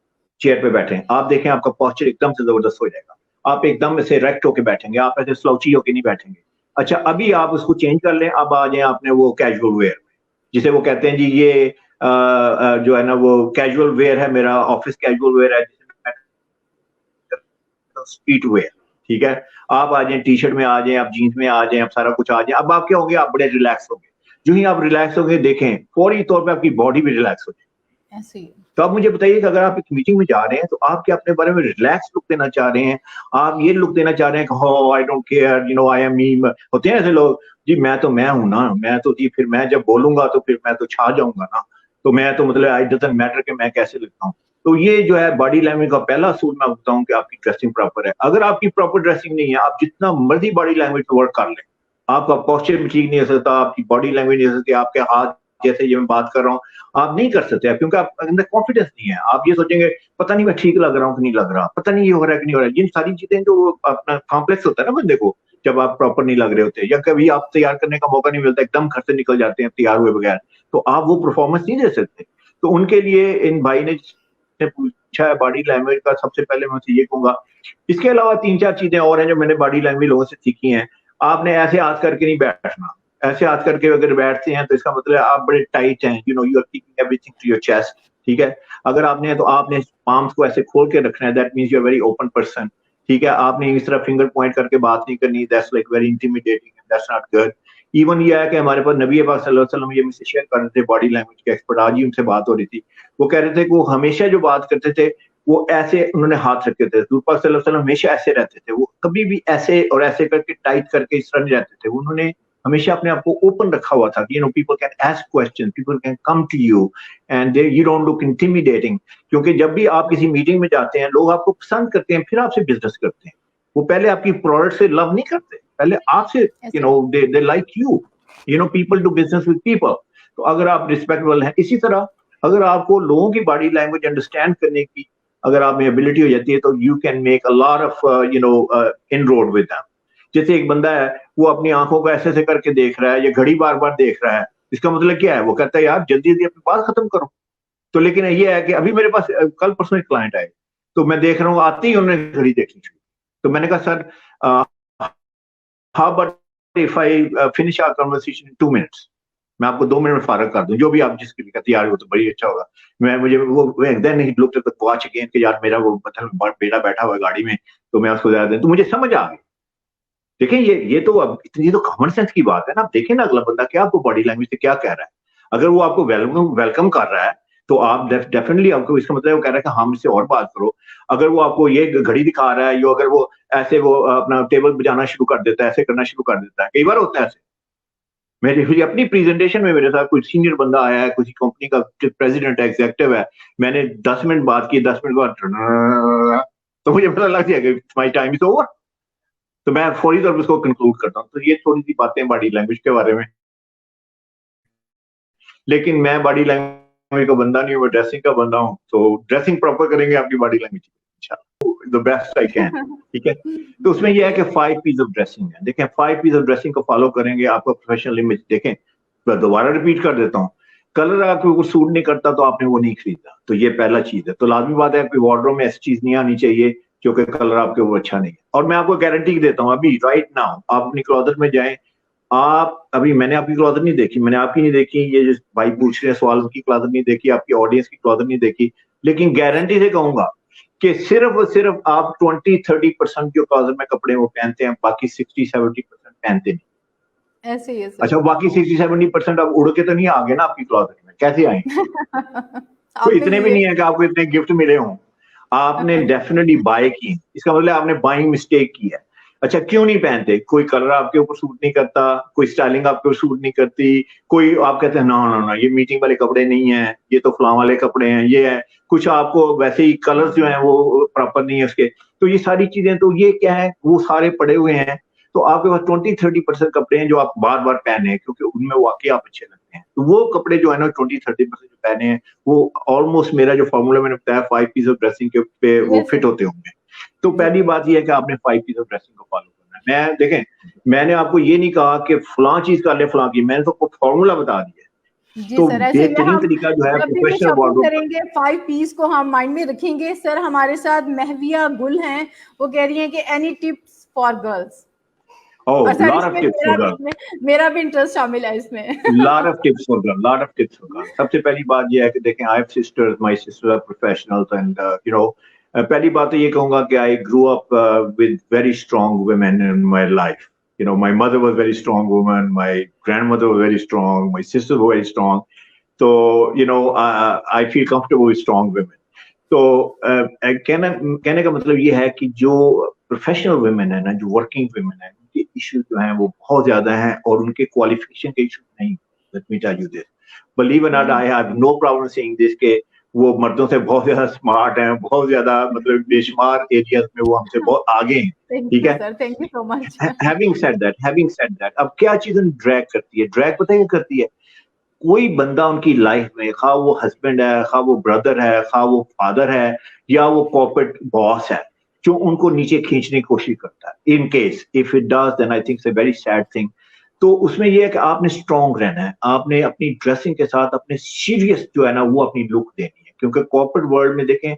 चेयर पे बैठे, आप देखें आपका पॉस्चर एकदम से जबरदस्त हो जाएगा, आप एकदम से रेक्ट होके बैठेंगे, आप ऐसे स्लाउची होके नहीं बैठेंगे। अच्छा, अभी आप उसको चेंज कर लें, अब आ जाए आपने वो कैजुअल वेयर, जिसे वो कहते हैं जी ये जो है ना वो कैजुअल वेयर है, मेरा ऑफिस कैजुअल वेयर है, स्ट्रीट वेयर, ठीक है। आप आ जाए टी शर्ट में, आ जाए आप जीन्स में, आ जाए आप सारा कुछ आ जाए, अब आप क्या होंगे, आप बड़े रिलैक्स होंगे। जो ही आप रिलैक्स होंगे, देखें फौरी तौर पे आपकी बॉडी भी रिलैक्स हो जाएगी। ऐसे ही। तो आप मुझे बताइए कि अगर आप एक मीटिंग में जा रहे हैं, तो आप क्या अपने बारे में रिलैक्स लुक देना चाह रहे हैं, आप ये लुक देना चाह रहे हैं कि हो I don't care, you know I am me, होते हैं ऐसे लोग, जी मैं तो मैं हूं ना, मैं तो जी फिर मैं जब बोलूंगा तो फिर मैं तो छा जाऊंगा ना, तो मैं तो मतलब आई डजंट मैटर कि मैं कैसे लगता हूँ। तो ये जो है बॉडी लैंग्वेज का पहला असूल मैं बताऊं कि आपकी ड्रेसिंग प्रॉपर है। अगर आपकी प्रॉपर ड्रेसिंग नहीं है, आप जितना मर्जी बॉडी लैंग्वेज पे वर्क कर लें, आपका पॉस्चर भी ठीक नहीं हो सकता, आपकी बॉडी लैंग्वेज नहीं हो सकती, आपके हाथ जैसे ये मैं बात कर रहा हूँ आप नहीं कर सकते, क्योंकि आप अंदर कॉन्फिडेंस नहीं है। आप ये सोचेंगे पता नहीं मैं ठीक लग रहा हूँ कि नहीं लग रहा, पता नहीं ये हो रहा है कि नहीं हो रहा है। जिन सारी चीजें जो अपना कॉम्प्लेक्स होता है ना बंदे को, जब आप प्रॉपर नहीं लग रहे होते, या कभी आप तैयार करने का मौका नहीं मिलता, एकदम घर से निकल जाते हैं तैयार हुए बगैर, तो आप वो परफॉर्मेंस नहीं दे सकते। तो उनके लिए इन भाई ने पूछा है बॉडी लैंग्वेज का, सबसे पहले मैं उसे ये कहूंगा। इसके अलावा 3-4 चीजें और हैं जो मैंने बॉडी लैंग्वेज लोगों से सीखी हैं। आपने ऐसे हाथ करके नहीं बैठना, ऐसे हाथ करके अगर बैठते हैं तो इसका मतलब है आप बड़े टाइट हैं, you know you are keeping everything to your chest, ठीक है। अगर आपने तो आपने पाम्स को ऐसे खोल के रखना है, that means you are very open person, ठीक है। आपने इस तरह फिंगर पॉइंट करके बात नहीं करनी, that's like very intimidating and that's not good. Even ये है कि हमारे पास नबी पाक सल्लल्लाहु अलैहि वसल्लम ये मुझसे शेयर कर रहे थे, बॉडी लैंग्वेज के एक्सपर्ट, आज ही उनसे बात हो रही थी, वो कह रहे थे कि वो हमेशा जो बात करते थे वो ऐसे उन्होंने हाथ रखे थे, हजूर पाक सल्लल्लाहु अलैहि वसल्लम हमेशा ऐसे रहते थे, वो कभी भी ऐसे और ऐसे करके टाइट करके इस तरह नहीं रहते थे। उन्होंने हमेशा अपने आप को ओपन रखा हुआ था, you know people can ask question, people can come to you and you don't look intimidating. क्योंकि जब भी आप किसी मीटिंग में जाते हैं, लोग आपको पसंद करते हैं, फिर आपसे बिजनेस करते हैं। वो पहले आपकी प्रोडक्ट से लव नहीं करते, पहले आपसे, you know they like you know people do business with people. तो अगर आप रिस्पेक्टेबल हैं, इसी तरह अगर आपको लोगों की बॉडी लैंग्वेज अंडरस्टैंड करने की अगर आप में एबिलिटी हो जाती है, तो you can make a lot of you know इनरोड with them. जैसे एक बंदा है, वो अपनी आंखों को ऐसे ऐसे करके देख रहा है, ये घड़ी बार बार देख रहा है, इसका मतलब क्या है, वो कहता है यार जल्दी जल्दी अपनी बात खत्म करो। तो लेकिन ये है कि अभी मेरे पास कल परसों एक क्लाइंट आए, तो मैं देख रहा हूँ आते ही उन्होंने घड़ी देखनी शुरू। तो मैंने कहा sir how but if I finish our conversation in 2 minutes, मैं आपको 2 मिनट में फारग कर दूं, जो भी आप जिसके लिए तैयार हो तो बड़ी अच्छा होगा। मैं मुझे वो then he looked at the watch again कि यार मेरा वो मतलब बेटा बैठा हुआ है गाड़ी में, तो मैं उसको ज्यादा, तो मुझे समझ आ गई। देखें ये तो अब इतनी तो कॉमन सेंस की बात है ना। आप देखें ना अगला बंदा क्या आपको बॉडी लैंग्वेज से क्या कह रहा है। अगर वो आपको वेलकम कर रहा है, तो आप डेफिनेटली आपको, इसका मतलब वो कह रहा है कि हाँ मुझसे और बात करो। अगर वो आपको ये घड़ी दिखा रहा है, यो अगर वो ऐसे वो अपना टेबल बजाना शुरू कर देता है, ऐसे करना शुरू कर देता है, कई बार होता है ऐसे। मेरी अपनी प्रेजेंटेशन में मेरे साथ कोई सीनियर बंदा आया है, किसी कंपनी का प्रेसिडेंट है, एग्जीक्यूटिव है, मैंने 10 मिनट बात की, 10 मिनट बाद तो मुझे पता लग गया कि माय टाइम इज ओवर, तो मैं फौरी तौर पर उसको कंक्लूड करता हूँ। तो ये थोड़ी सी बातें बॉडी लैंग्वेज के बारे में, लेकिन मैं बॉडी लैंग्वेज का बंदा नहीं हूँ, मैं ड्रेसिंग का बंदा हूँ। तो ड्रेसिंग प्रॉपर करेंगे आपकी body language the best I can, ठीक है। तो उसमें यह है कि 5 पीस ऑफ ड्रेसिंग है। देखें 5 पीस ऑफ ड्रेसिंग को फॉलो करेंगे, आपका प्रोफेशनल इमेज देखें। मैं दोबारा रिपीट कर देता हूँ, कलर आपके ऊपर सूट नहीं करता तो आपने वो नहीं खरीदा, तो ये पहला चीज है। तो लाजमी बात है आपकी वार्डरोब में ऐसी चीज नहीं आनी चाहिए क्योंकि कलर आपके वो अच्छा नहीं है। और मैं आपको गारंटी देता हूँ, अभी राइट नाउ आप अपनी क्लॉजेट में जाएं, आप अभी, मैंने आपकी क्लॉजेट नहीं देखी, मैंने आपकी नहीं देखी, ये जो भाई पूछ रहे हैं सवाल उनकी क्लॉजेट नहीं देखी, आपकी ऑडियंस की क्लॉजेट नहीं देखी, लेकिन गारंटी से कहूंगा कि सिर्फ और सिर्फ आप 20-30% जो क्लॉजेट में कपड़े वो पहनते हैं, बाकी 60-70% पहनते नहीं। ऐसे ही है सर। अच्छा, बाकी 60-70% आप उड़ के तो नहीं आ गए ना आपकी क्लॉजेट में, कैसे आए? तो इतने भी नहीं है कि आपको इतने गिफ्ट मिले हों, आपने डेफिनेटली बाय की, इसका मतलब आपने बाइंग मिस्टेक की है। अच्छा, क्यों नहीं पहनते? कोई कलर आपके ऊपर सूट नहीं करता, कोई स्टाइलिंग आपके ऊपर सूट नहीं करती, कोई आप कहते हैं ना ना ना ये मीटिंग वाले कपड़े नहीं है, ये तो फलां वाले कपड़े हैं, ये है कुछ, आपको वैसे ही कलर्स जो हैं वो प्रॉपर नहीं है उसके। तो ये सारी चीजें, तो ये क्या है, वो सारे पड़े हुए हैं तो आपके पास 20-30% कपड़े हैं जो आप बार बार पहने हैं क्योंकि उनमें वाकई आप अच्छे लगते हैं। तो वो कपड़े जो है ना 20-30% जो पहने हैं वो ऑलमोस्ट मेरा जो फॉर्मूला मैंने बताया 5 पीस ऑफ ड्रेसिंग के पे वो Yes, फिट होते होंगे। तो पहली बात ये है कि आपने 5 पीस ऑफ ड्रेसिंग को फॉलो करना है। मैं देखें, मैंने आपको ये नहीं कहा कि फलां चीज कर ले फलां की, मैंने तो आपको फॉर्मूला बता दिया है। जी तो सर, ऐसे में बेहतरीन हम तरीका जो है जब भी प्रोफेशनल शॉपिंग वार्डरोब का। करेंगे 5 पीस को हम माइंड में रखेंगे। सर हमारे साथ महविया गुल हैं, वो कह रही हैं कि एनी टिप्स फॉर गर्ल्स। और ओह, सर लॉट ऑफ इसमें टिप्स फॉर गर्ल्स। मेरा भी इंटरेस्ट शामिल है इसमें। Lot of tips for girl, lot of tips for girl. सबसे पहली बात ये है कि देखें, I have sisters, my sisters are professionals and you know, पहली बात तो ये कहूंगा कि I grew up with very strong women in my life. You know, my mother was very strong woman, my grandmother was very strong, my sisters were very strong. So, you know, I feel comfortable with strong women. तो कहने का मतलब ये है कि जो professional women है ना, जो वर्किंग वुमेन है, उनके इश्यू जो हैं वो बहुत ज्यादा हैं और उनके क्वालिफिकेशन के इश्यू नहीं। Let me tell you this, believe it not, I have no problem saying this के वो मर्दों से बहुत ज्यादा स्मार्ट हैं, बहुत ज्यादा मतलब बेशुमार एरियाज में वो हमसे बहुत आगे हैं। थैंक ठीक यू है, sir, thank you so much. Having said that, अब क्या चीज ड्रैग करती है? ड्रैग पता है क्या करती है? कोई बंदा उनकी लाइफ में, खा वो हस्बैंड है, खा वो ब्रदर है, खा वो फादर है, या वो कॉर्पोरेट बॉस है, जो उनको नीचे खींचने की कोशिश करता है। In case if it does, then I think it's a very sad thing. तो उसमें यह है कि आपने स्ट्रांग रहना है, आपने अपनी ड्रेसिंग के साथ अपने सीरियस जो है ना वो अपनी लुक देनी है, क्योंकि कॉर्पोरेट वर्ल्ड में देखें,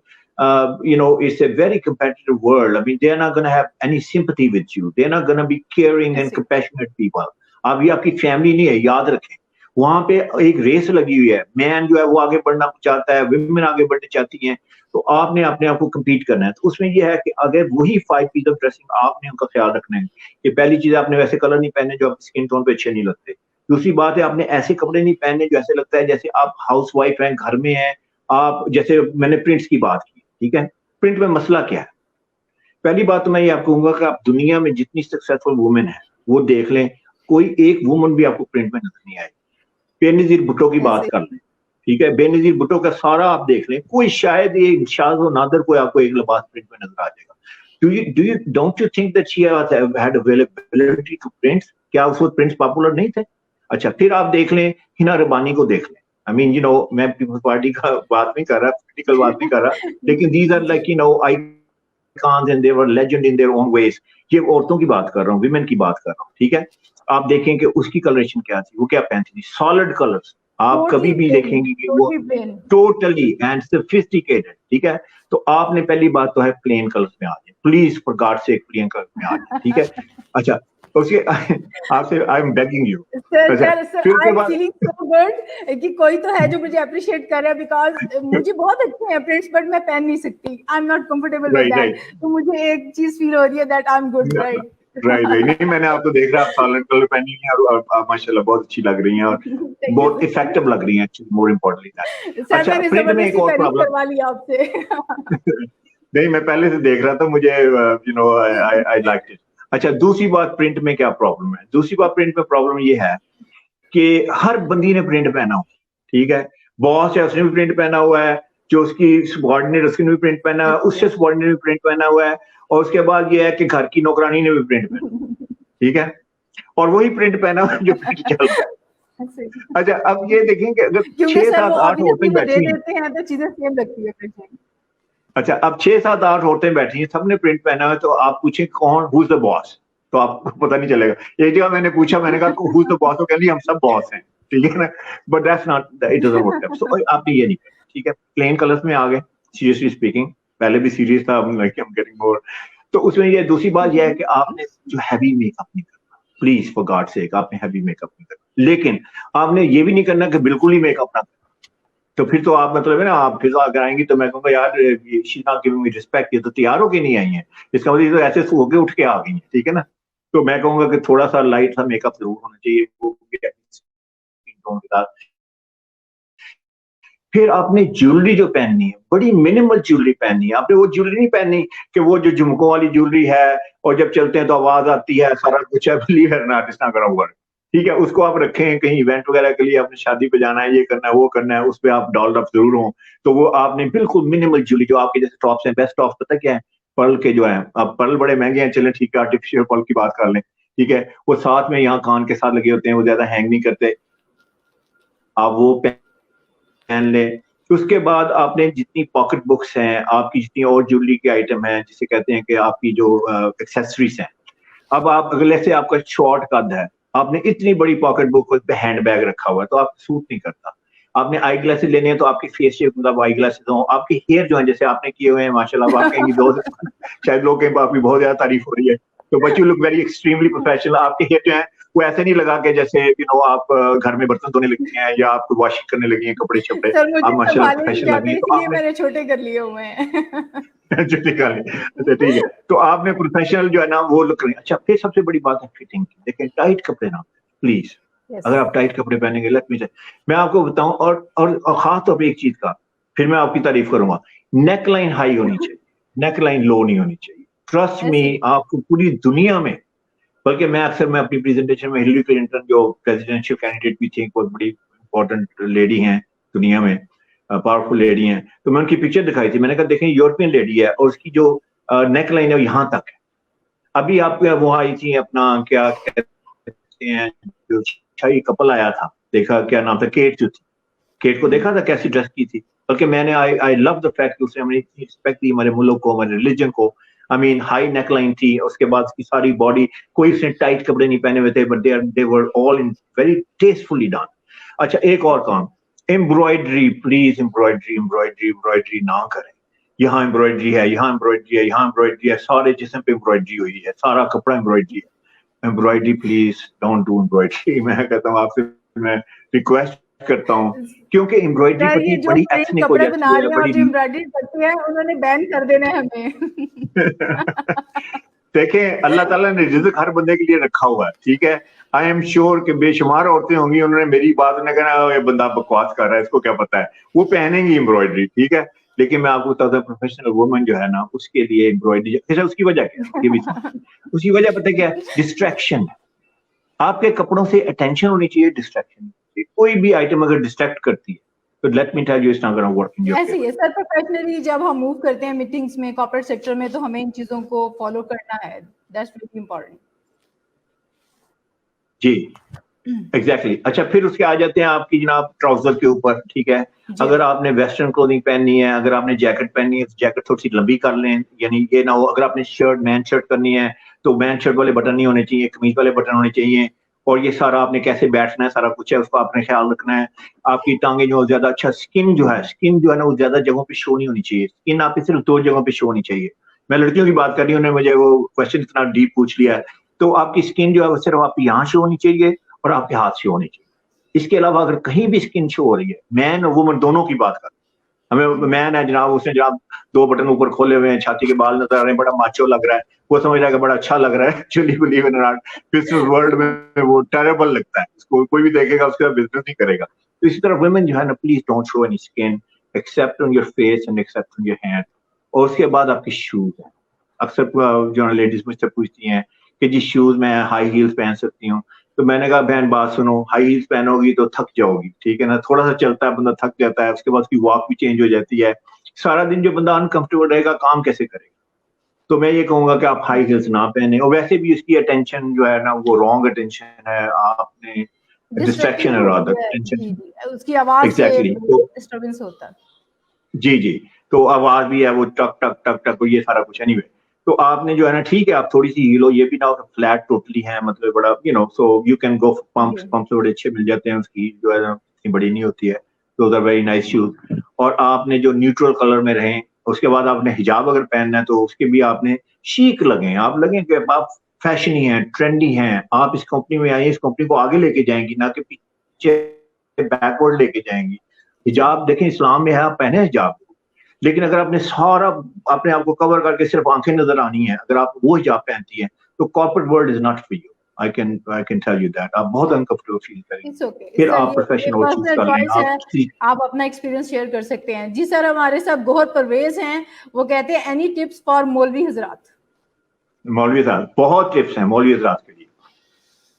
you know, it's a very competitive world. I mean, they're not going to have any sympathy with you. They're not going to be caring and compassionate people. अब ये आपकी फैमिली नहीं है, याद रखें। वहां पे एक रेस लगी हुई है, मैन जो है वो आगे बढ़ना चाहता है, विमेन आगे बढ़ना चाहती हैं, तो आपने अपने आप को कम्पीट करना है। तो उसमें यह है कि अगर वही 5 पीस ऑफ ड्रेसिंग आपने उनका ख्याल रखना है कि पहली चीज, आपने वैसे कलर नहीं पहने जो आपकी स्किन टोन पे अच्छे नहीं लगते। दूसरी बात है, आपने ऐसे कपड़े नहीं पहने जो ऐसे लगता है जैसे आप हाउस वाइफ हैं, घर में हैं आप। जैसे मैंने प्रिंट्स की बात की, ठीक है, प्रिंट में मसला क्या है? पहली बात तो मैं ये आपको कहूंगा कि आप दुनिया में जितनी सक्सेसफुल वुमेन है वो देख लें, कोई एक वुमन भी आपको प्रिंट में नजर नहीं आएगी। बेनजीर भुट्टो की बात कर लें, ठीक है, बेनजीर भुट्टो का सारा आप देख लें, कोई शायद ये शाज और नादर कोई आपको एक लिबास प्रिंट में नजर आ जाएगा। Don't you think that she had availability to prints? क्या उस वक्त प्रिंट्स पॉपुलर नहीं थे? अच्छा, फिर आप देख लें हिना रबानी को, देख लें। आई मीन, यू नो, मैं पीपल्स पार्टी का बात नहीं कर रहा, पॉलिटिकल बात नहीं कर रहा, लेकिन these are like, you know, icons and they were legend in their own ways. ये औरतों की बात कर रहा हूँ, विमेन की बात कर रहा हूँ, ठीक है। आप देखें कि उसकी कलरेशन क्या थी, वो क्या पहनती थी, सॉलिड कलर्स। आप कभी भी देखेंगे कि वो टोटली एंड सोफिस्टिकेटेड, ठीक है। तो आपने पहली बात तो है प्लेन कलर्स में आ जाए, please for God sake plain colours में आ जाए, ठीक है। अच्छा, उसके आपसे I am begging you sir I am feeling so good कि कोई तो है जो मुझे अप्रिशिएट कर रहा है, बिकॉज मुझे बहुत अच्छे हैं प्रिंट्स बट मैं पहन नहीं सकती, I am not comfortable with that. तो मुझे एक चीज फील हो रही है that I am good, right? नहीं, मैंने आपको देख रहा, आप सॉलिड कलर पहनी हैं और आप माशाल्लाह बहुत अच्छी लग रही हैं और बहुत इफेक्टिव लग रही हैं, एक्चुअली मोर इम्पोर्टेंटली दैट। अच्छा, प्रिंट में एक और प्रॉब्लम करवा लिया आपसे। नहीं, मैं पहले से देख रहा था, मुझे you know I like it. अच्छा, दूसरी बात, प्रिंट में क्या प्रॉब्लम है? दूसरी बात प्रिंट में प्रॉब्लम ये है कि हर बंदी ने प्रिंट पहना हो, ठीक है। बॉस है, उसने भी प्रिंट पहना हुआ है, जो उसकी सबॉर्डिनेट उसने भी प्रिंट पहना है, उससे सबॉर्डिनेट भी प्रिंट पहना हुआ है, और उसके बाद ये है कि घर की नौकरानी ने भी प्रिंट पहना, ठीक है, और वही प्रिंट पहना हुआ जो प्रिंट चल रहा है। अच्छा, अब ये देखें कि अगर 6, 7, 8 औरतें बैठी हैं तो चीजें सेम लगती है। अच्छा, अब 6, 7, 8 औरतें बैठी हैं, सबने प्रिंट पहना है, तो आप पूछें कौन, हु इज द बॉस, तो आपको पता नहीं चलेगा। एक जगह मैंने पूछा, मैंने कहा हु इज द बॉस, तो कह लिया हम सब बॉस हैं, ठीक है ना। But that's not, it doesn't work that. So आपने ये नहीं किया, ठीक है, प्लेन कलर्स में आ गए। सीरियसली स्पीकिंग, पहले भी सीरियस था, आई एम गेटिंग मोर। तो उसमें ये दूसरी बात यह है कि आपने जो हैवी मेकअप नहीं करना, प्लीज फॉर गॉड सेक, आपने हैवी मेकअप नहीं करना, लेकिन आपने ये भी नहीं करना कि बिल्कुल ही मेकअप ना करना। तो फिर तो आप मतलब है ना, आप फिर अगर आएंगी तो मैं कहूँगा यार she not giving me respect, ये तो तैयार होके नहीं आई है, इसका मतलब ये तो ऐसे सो के उठ के आ गई है, ठीक है ना। तो मैं कहूँगा कि थोड़ा सा लाइट सा मेकअप जरूर होना चाहिए, वो टोन के साथ। फिर आपने ज्वेलरी जो पहननी है, बड़ी मिनिमल ज्वेलरी पहननी है। आपने वो ज्वेलरी नहीं पहननी कि वो जो झुमकों वाली ज्वेलरी है और जब चलते हैं तो आवाज आती है, सारा कुछ है, believe it not, it's not gonna work, ठीक है। उसको आप रखें कहीं इवेंट वगैरह के लिए, आपने शादी पे जाना है, ये करना है, वो करना है, उस पर आप डॉल्ड अप जरूर हो। तो वो आपने बिल्कुल मिनिमल ज्वेलरी, जो आपके जैसे टॉप्स हैं, बेस्ट टॉप्स पता क्या है, पर्ल के जो है। अब पर्ल बड़े महंगे हैं, चलें ठीक है, आर्टिफिशियल पर्ल की बात कर लें, ठीक है, वो साथ में यहाँ कान के साथ लगे होते हैं, वो ज्यादा हैंग नहीं करते, आप वो पहन लें। उसके बाद आपने जितनी पॉकेट बुक्स हैं, आपकी जितनी और ज्वेलरी के आइटम हैं, जिसे कहते हैं कि आपकी जो एक्सेसरीज हैं, अब आप अगले से आपका शॉर्ट कद है, आपने इतनी बड़ी पॉकेट बुक पे हैंड बैग रखा हुआ है, तो आप सूट नहीं करता। आपने आई ग्लासेस लेने हैं तो आपकी फेस शेप मतलब आई ग्लासेस हो, आपके हेयर जो है जैसे आपने किए हुए हैं माशाल्लाह, आप कहेंगे दोस्त शायद लोग कहें आपकी बहुत ज्यादा तारीफ हो रही है, तो but you look very extremely professional. आपके हेयर जो है वो ऐसे नहीं लगा के जैसे आप घर में बर्तन धोने लगती हैं या आप वॉशिंग करने लगी हैं कपड़े शपड़े, सर मुझे आप माशाल्लाह संभालने नहीं प्रोफेशनल लग आते, रही हैं। तो इसलिए आपने मैंने छोटे कर लिए हुए हैं। छुट्टी कर ली, अच्छा ठीक है, तो आपने प्रोफेशनल जो है ना वो लुक करें। अच्छा फिर सबसे बड़ी बात है फिटिंग की। देखिए टाइट कपड़े ना प्लीज, यस अगर आप टाइट कपड़े पहनेंगे लेट मी से मैं आपको बताऊं, और खास तौर पे एक चीज का फिर मैं आपकी तारीफ करूंगा, नेक लाइन हाई होनी चाहिए, नेक लाइन लो नहीं होनी चाहिए। ट्रस्ट मी, ऐसे आपको पूरी दुनिया में, बल्कि मैं अपनी प्रेजेंटेशन में हिलरी क्लिंटन जो प्रेसिडेंशियल कैंडिडेट भी थी, बहुत बड़ी इंपॉर्टेंट लेडी हैं दुनिया में, पावरफुल लेडी हैं, तो मैं उनकी पिक्चर दिखाई थी, मैंने कहा देखें यूरोपियन लेडी है और उसकी जो नेक लाइन है वो यहाँ तक है। अभी आप वो आई थी अपना क्या कहते हैं, जो शाही कपल आया था, देखा क्या नाम था, केट जो थी, केट को देखा था कैसी ड्रेस की थी। बल्कि मैंने आई लव द फैक्ट कि उसने हमें इतनी रिस्पेक्ट दी हमारे मुल्क को, हमारे रिलीजन को। I mean high neck line थी, उसके बाद उसकी सारी बॉडी, कोई उसने टाइट कपड़े नहीं पहने हुए थे, but they were all in very tastefully done. अच्छा एक और काम, embroidery please, embroidery embroidery embroidery ना करें। यहाँ एम्ब्रॉयडरी है, यहाँ एम्ब्रॉयडरी है, यहाँ एम्ब्रॉयडरी है, सारे जिस्म पे एम्ब्रॉयडरी हुई है, सारा कपड़ा एम्ब्रॉयडरी है। Embroidery please don't do embroidery. मैं कहता हूँ आपसे, मैं रिक्वेस्ट करता हूँ, क्योंकि एम्ब्रॉयडरी सर, ये बड़ी जो बड़ी प्लेन एथनिक हो कपड़े बना जाती है, रहे हैं और बड़ी जो एम्ब्रॉयडरी करते हैं, उन्होंने बैन कर देना है हमें। देखें अल्लाह ताला ने रिज़्क हर बंदे के लिए रखा हुआ है, ठीक है। आई एम श्योर कि बेशुमार औरतें होंगी, उन्होंने मेरी बात ने कहना ये बंदा बकवास कर रहा है, इसको क्या पता है, वो पहनेंगी एम्ब्रॉयडरी, ठीक है। लेकिन मैं आपको बताता हूँ प्रोफेशनल वुमन जो है ना, उसके लिए एम्ब्रॉयडरी, अच्छा उसकी वजह क्या है ये भी सुनो। उसकी वजह पता है क्या है, डिस्ट्रैक्शन। आपके कपड़ों से अटेंशन होनी चाहिए, डिस्ट्रैक्शन नहीं चाहिए। कोई भी आइटम अगर डिस्ट्रैक्ट करती है तो let me tell you it's not gonna work in your ऐसे ही फेवर। है सर, प्रोफेशनली जब हम मूव करते हैं मीटिंग्स में, कॉर्पोरेट सेक्टर में, तो हमें इन चीजों को फॉलो करना है। That's very important. जी एग्जैक्टली अच्छा फिर उसके आ जाते हैं आपकी जनाब ट्राउजर के ऊपर, ठीक है। जी अगर आपने वेस्टर्न क्लोथिंग पहननी है, अगर आपने जैकेट पहननी है तो जैकेट थोड़ी सी लंबी कर लें, यानी ये ना हो, अगर आपने मैन शर्ट करनी है तो मैन शर्ट वाले बटन नहीं होने चाहिए, कमीज वाले बटन होने चाहिए। और ये सारा आपने कैसे बैठना है, सारा कुछ है, उसको आपने ख्याल रखना है। आपकी टांगे जो ज्यादा, अच्छा स्किन जो है ना वो ज्यादा जगहों पे शो नहीं होनी चाहिए, स्किन आपकी सिर्फ 2 जगहों पे शो होनी चाहिए। मैं लड़कियों की बात कर रही हूँ, उन्होंने मुझे वो क्वेश्चन इतना डीप पूछ लिया है। तो आपकी स्किन जो है वो सिर्फ आपकी यहाँ शो होनी चाहिए और आपके हाथ से होनी चाहिए। इसके अलावा अगर कहीं भी स्किन शो हो रही है, मैन और वुमन दोनों की बात कर, हमें मैन है जनाब, उसने जनाब 2 बटन ऊपर खोले हुए हैं, छाती के बाल नजर आ रहे हैं, बड़ा माचो लग रहा है, वो समझ रहा है कि बड़ा अच्छा लग रहा है। Actually believe in not, business world में वो टेरेबल लगता है, उसको कोई भी देखेगा उसके साथ बिजनेस नहीं करेगा। तो इसी तरह वुमेन जो है ना, please don't show any skin except on your face and except on your hand. और उसके बाद आपकी शूज है। अक्सर जो लेडीज मुझसे पूछती हैं कि जी शूज मैं हाई हील्स पहन सकती हूँ, तो मैंने कहा बहन बात सुनो, हाई हील्स पहनोगी तो थक जाओगी, ठीक है ना, थोड़ा सा चलता है बंदा थक जाता है, उसके बाद उसकी वॉक भी चेंज हो जाती है, सारा दिन जो बंदा अनकंफर्टेबल रहेगा काम कैसे करेगा। तो मैं ये कहूंगा कि आप हाई हील्स ना पहने, और वैसे भी उसकी अटेंशन जो है ना वो रॉन्ग अटेंशन है, आपने डिस्ट्रैक्शन डिस्ट्रैक्टिंग है होती रादर है जी, अटेंशन। उसकी आवाज से एग्जैक्टली तो डिस्टरबेंस होता है। जी जी, तो आवाज भी है वो टक टक टक टक, और ये सारा कुछ एनीवे। तो आपने जो है ना, ठीक है आप थोड़ी सी हील हो, ये भी ना हो कि फ्लैट टोटली है, मतलब बड़ा so you can go pumps, जी पंप्स बड़े अच्छे मिल जाते हैं, उसकी जो है ना इतनी बड़ी नहीं होती है, तो उधर वेरी नाइस शूज। और आपने जो न्यूट्रल कलर में रहें, उसके बाद आपने हिजाब अगर पहनना है तो उसके भी आपने शीक लगें, आप लगें कि आप फैशनी हैं, ट्रेंडी हैं, आप इस कंपनी में आए, इस कंपनी को आगे लेके जाएंगी, ना कि पीछे बैकवर्ड लेके जाएंगी। जी हिजाब देखें इस्लाम में है, आप पहने हिजाब, लेकिन अगर आपने सारा अपने आप को कवर करके सिर्फ आंखें नजर आनी है, अगर आप वो हिजाब पहनती हैं तो corporate world is not for you. I can tell you that, आप बहुत अनकंफर्टेबल फील करेंगे। इट्स ओके फिर सर, आप ये प्रोफेशनल चूज पर्सनल कर लें, चॉइस आप है। आप अपना एक्सपीरियंस शेयर कर सकते हैं। जी सर, हमारे साथ गौहर परवेज हैं, वो कहते हैं एनी टिप्स फॉर मौलवी हजरात। मौलवी साहब बहुत टिप्स हैं मौलवी हजरात के लिए।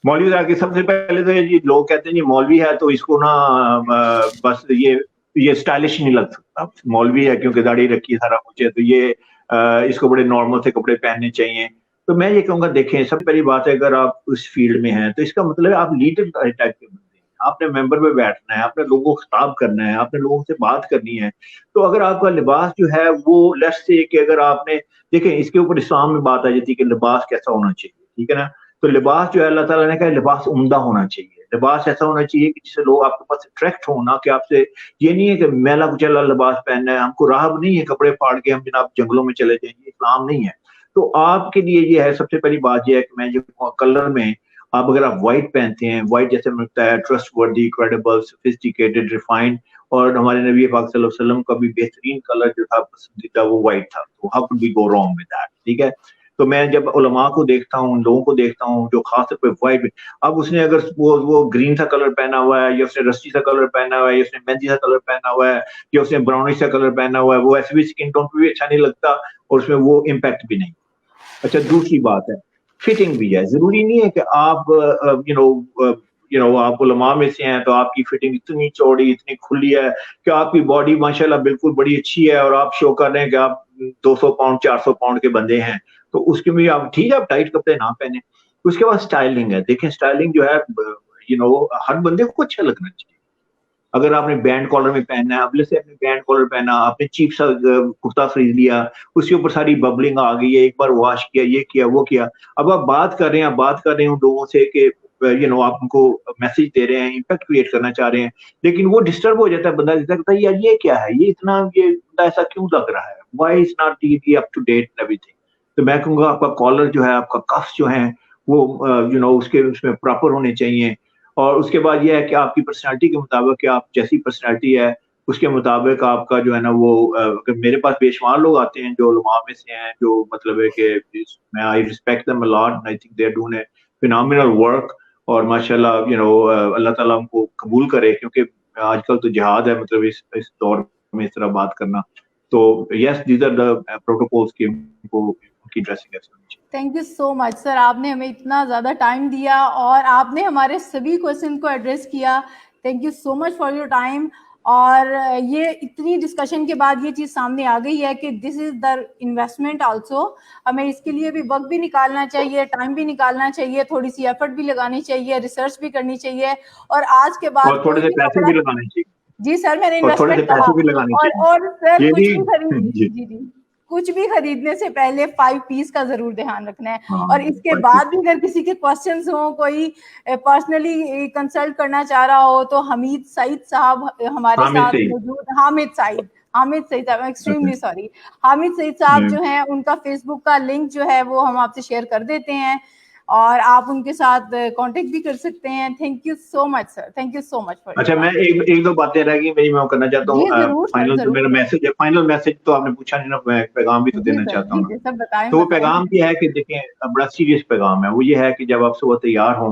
मौलवी साहब की सबसे पहले तो ये लोग कहते हैं जी मौलवी है तो इसको ना बस ये स्टाइलिश नहीं लग सकता, मौलवी है क्योंकि दाढ़ी रखी है सारा कुछ है, तो ये इसको बड़े नॉर्मल से कपड़े पहनने चाहिए। तो मैं ये कहूँगा, देखें, सबसे पहली बात है, अगर आप उस फील्ड में हैं तो इसका मतलब है आप लीडर टाइप के बंदे हैं, आपने मेंबर में बैठना है, आपने लोगों को खिताब करना है, आपने लोगों से बात करनी है। तो अगर आपका लिबास जो है वो, लेट्स से कि अगर आपने, देखें इसके ऊपर इस्लाम में बात आ जाती है कि लिबास कैसा होना चाहिए, ठीक है ना। तो लिबास जो है अल्लाह ताला ने कहा लिबास उम्दा होना चाहिए, लिबास ऐसा होना चाहिए कि जिससे लोग आपके पास अट्रैक्ट हो, ना कि आपसे, ये नहीं है कि मैला कुचैला लिबास पहनना है, हमको राहब नहीं है कपड़े फाड़ के हम जनाब जंगलों में चले जाएंगे, इस्लाम नहीं है। तो आपके लिए ये है, सबसे पहली बात ये है कि मैं जो कलर में, आप अगर आप व्हाइट पहनते हैं, व्हाइट जैसे मिलता है ट्रस्ट वर्दी, क्रेडिबल, सोफिस्टिकेटेड, रिफाइंड, और हमारे नबी पाक सल्लल्लाहु अलैहि वसल्लम का भी बेहतरीन कलर जो था पसंदीदा वो व्हाइट था, तो how could we go wrong with that, ठीक है। तो मैं जब उलमा को देखता हूँ, लोगों को देखता हूँ जो खासतौर पे व्हाइट, अब उसने अगर वो ग्रीन सा कलर पहना हुआ है, या उसने रस्सी सा कलर पहना हुआ है, या उसने मेहंदी सा कलर पहना हुआ है, या उसने ब्राउनिश सा कलर पहना हुआ है, वो ऐसे भी स्किन टोन पे भी अच्छा नहीं लगता, और उसमें वो इम्पैक्ट भी नहीं। अच्छा, दूसरी बात है, फिटिंग भी है। जरूरी नहीं है कि आप आप उलमा में से हैं तो आपकी फिटिंग इतनी चौड़ी, इतनी खुली है कि आपकी बॉडी माशाल्लाह बिल्कुल बड़ी अच्छी है, और आप शो कर रहे हैं कि आप 200 पाउंड 400 पाउंड के बंदे हैं, तो उसके में आप ठीक है, आप टाइट कपड़े ना पहने। उसके बाद स्टाइलिंग है, देखें स्टाइलिंग जो है, हर बंदे को अच्छा लगना चाहिए। अगर आपने बैंड कॉलर में पहनना है, अगले से आपने बैंड कॉलर पहना, आपने चीप सा कुर्ता खरीद लिया, उसके ऊपर सारी बबलिंग आ गई है, एक बार वॉश किया, ये किया, वो किया, अब आप बात कर रहे हैं, आप बात कर रहे हैं उन लोगों से कि आप उनको मैसेज दे रहे हैं, इम्पैक्ट क्रिएट करना चाह रहे हैं, लेकिन वो डिस्टर्ब हो जाता है, बंदा कहता है यार ये क्या है, ये इतना, ये बंदा ऐसा क्यों लग रहा है, why is not up to date everything. तो मैं कहूँगा आपका कॉलर जो है, आपका कफ जो है, वो उसके उसमें प्रॉपर होने चाहिए। और उसके बाद ये है कि आपकी पर्सनैलिटी के मुताबिक, कि आप जैसी पर्सनैलिटी है उसके मुताबिक आपका जो है ना वो, अगर मेरे पास बेशुमार लोग आते हैं जो उलमा में से हैं, जो मतलब है कि मैं I respect them a lot, I think they are doing a phenomenal work, और माशाल्लाह अल्लाह ताला उनको कबूल करे, क्योंकि आजकल तो जिहाद है, मतलब इस दौर में इस तरह बात करना। तो yes, these are the protocols की उनको उनकी ड्रेसिंग ऐसी होनी चाहिए। Thank you so much sir, आपने हमें इतना ज़्यादा टाइम दिया और आपने हमारे सभी क्वेश्चन को एड्रेस किया। Thank you so much for your time. और ये इतनी डिस्कशन के बाद ये चीज़ सामने आ गई है कि this is the investment also. हमें इसके लिए भी वक्त भी निकालना चाहिए, टाइम भी निकालना चाहिए, थोड़ी सी एफर्ट भी लगानी चाहिए, रिसर्च भी करनी चाहिए। और आज के बाद और थोड़े से पैसे भी लगाने चाहिए। जी सर, मैंने और थोड़े से इन्वेस्टमेंट कहा। पैसे भी लगाने चाहिए। और सर ये कुछ भी भी खरीद जी, जी जी कुछ भी खरीदने से पहले 5 पीस का जरूर ध्यान रखना है। हाँ, और इसके 5 बाद पीस। भी अगर किसी के क्वेश्चंस हो, कोई पर्सनली कंसल्ट करना चाह रहा हो, तो हमीद सईद साहब हमारे हामिद साथ सईद। मौजूद, हामिद सईद साहब, अच्छा। एक्सट्रीमली सॉरी, हामिद सईद साहब हम्म। जो हैं, उनका फेसबुक का लिंक जो है वो हम आपसे शेयर कर देते हैं, और आप उनके साथ कांटेक्ट भी कर सकते हैं। Thank you so much sir, thank you so much for your अच्छा, मैं टाइम। एक एक दो बातें रह गई मेरी, मैं वो करना चाहता जी हूँ। जरूर सर, फाइनल जो जरूर मेरा सर। मैसेज है, फाइनल मैसेज तो आपने पूछा नहीं ना, मैं एक पैगाम भी तो जी देना सर, चाहता जी हूँ ना। जी सर, बताएं तो वो बताएं। पैगाम ये है कि देखें, बड़ा सीरियस पैगाम है, वो ये है कि जब आप सुबह तैयार हों,